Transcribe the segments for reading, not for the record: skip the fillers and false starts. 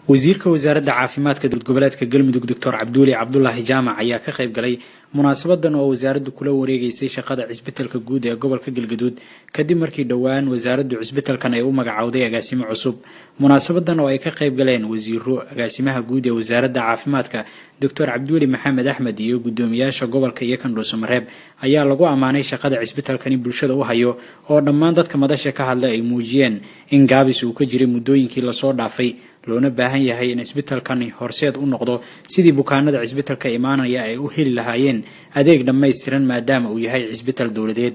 wasiirka wasaaradda caafimaadka dowlad goboleedka galmudug Dr. Cabdullaahi Jaamac ayaa ka qayb galay munaasabadan oo wasaaraddu kula wareegaysay shaqada cisbitaalka guud ee gobolka Galgaduud kadib markii dhawaan wasaaraddu cisbitaalkan ay u magacawday agaasimo cusub. Munaasabadan oo ay ka qayb galeen wasiiro agaasimaha guud ee wasaaradda caafimaadka Dr. Cabdullaahi Maxamed Axmed iyo gudoomiyaasha gobolka iyo kan Dhuusamareeb ayaa lagu amaanay shaqada cisbitaalkani bulshada u hayo oo dhammaan dadka madasha ka hadlay ay muujiyeen in gaabis uu ka jiray muddooyinkii la soo dhaafay loona baahan yahay in cisbitaalkani horseed u noqdo sidii bukaanada cisbitaalka imaanaya ay u heli lahaayeen adeeg dhammaystiran maadaama uu yahay cisbitaal dowladeed.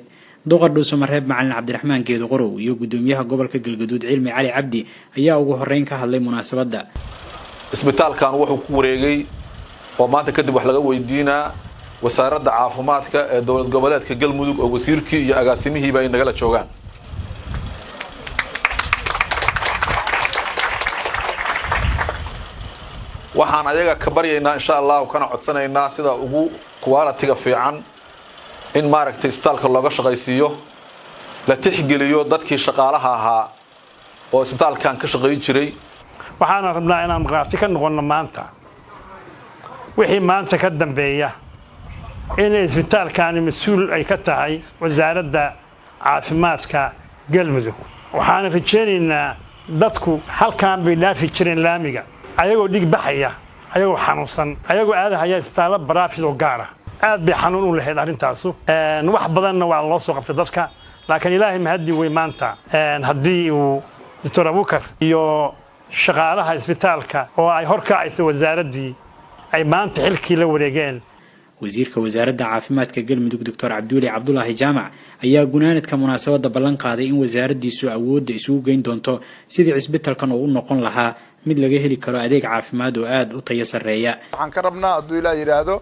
Duqa Dhuusamareeb Macalin Cabdiraxmaan Geedo Qorow iyo gudoomiyaha gobolka Galgaduud Cilmi Cali Cabdi ayaa ugu horeyn ka hadlay munaasabada. Cisbitaalkan wuxuu ku wareegay oo maanta kadib wax laga weydiinaa wasaaradda caafimaadka ee dowlad goboleedka Galmudug oo wasiirkii iyo agaasimihiiba ay nagala joogaan. waxaan ayaga ka baryaynaa insha Allah kana codsanaynaa sida ugu quality-ga fiican in maaragtay isbitaalka looga shaqaysiiyo la tixgeliyo dadkii shaqaalaha ahaa oo isbitaalkan ka shaqeyn jiray. waxaan rabnaa inaan markhaati ka noqono maanta wixii maanta ka dambeeya in isbitaalkani mas'uul ay ka tahay wasaaradda caafimaadka Galmudug. waxaan rajaynaynaa dadku halkaan bay dhaafi jireen laamiga ayagoo dhig baxaya ayagoo xanuunsan ayagoo aadahaya isbitaalo baraafid oo gaar ah aad bay xanuun u lahayd arintaasu wax badanna waa loo soo qabtay dadka laakiin ilaahay mahadi way maanta hadii uu Dr. Abukar iyo shaqaalaha isbitaalka oo ay horkaacayso wasaaradii ay maanta xilkii la wareegeen. wasiirka wasaaradda caafimaadka Galmudug Dr. Cabdullaahi Jaamac ayaa gunaanadka munaasabada ballan qaaday in wasaaraddiisu awoodda isugu geyn doonto sidii cisbitaalkan uu u noqon lahaa mid laga heli karo adeeg caafimaad oo aad u tayo sareeya. waxaan ka rabnaa hadduu Ilaahay yiraahdo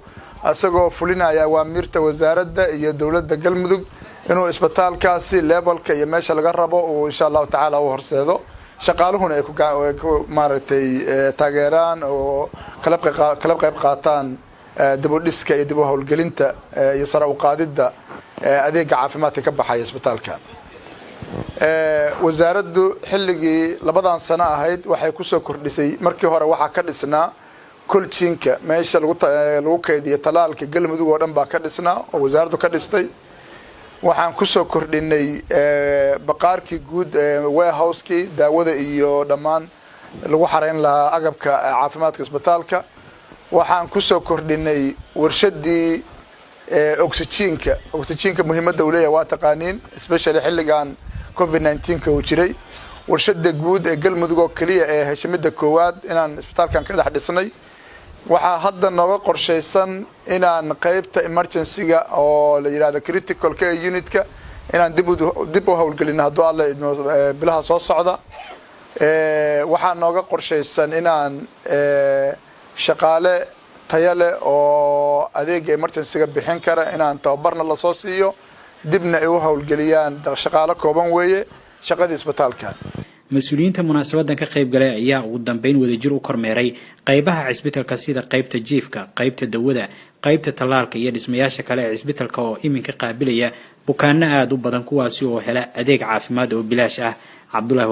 asagoo fulinaya awaamirta wasaaradda iyo dawladda Galmudug inuu isbitaalkaasi levelka iyo meesha laga rabo oo insha Allah taala uu horseedo shaqaaluhuna ay ku maaragtay taageeraan oo kala qayb qaataan dib u dhiska iyo dib u hawlgelinta iyo sare u qaadida adeega caafimaadka ka baxaya isbitaalkan. wasaaraddu xilligii labadan sano ahayd waxay ku soo kordhisay markii hore waxa ka dhisnaa kuljiinka meesha lagu kaydiyo talaalka Galmudug oo dhan baa ka dhisnaa oo wasaaraddu ka dhistay. waxaan ku soo kordhinay baqaarkii guud warehouse-kii daawada iyo dhammaan lagu xareyn lahaa agabka caafimaadka isbitaalka. waxaan ku soo kordhinay warshadii oxygen-ka muhiimadda uu leeyahay waa taqaaniin especially xilligan COVID-19 uu jiray warshada guud ee Galmudug oo kaliya ee heshimada koowaad inaan isbitaalkan ka dhex dhisnay. waxaa hadda nooga qorsheysan inaan qaybta emergency-ga oo la yiraahdo critical care unit-ka inaan dib u hawlgelino hadduu Alle bilaha soo socda. waxaa nooga qorsheysan inaan shaqaale tayo leh oo adeega emergency-ga bixin kara inaan tababarna la soo siiyo dibna ay u hawlgeliyaan shaqaale kooban weeye shaqada isbitaalka. mas'uuliyiinta munaasabadan ka qayb galay ayaa ugu dambeyn wadajir u kormeeray qaybaha cisbitaalka sida qaybta jiifka, qaybta dawada, qaybta talaalka iyo dhismayaasha kale ee cisbitaalka oo iminka qaabilaya bukaanno aad u badan kuwaasi oo hela adeeg caafimaad oo bilaash ah. Cabdullaahi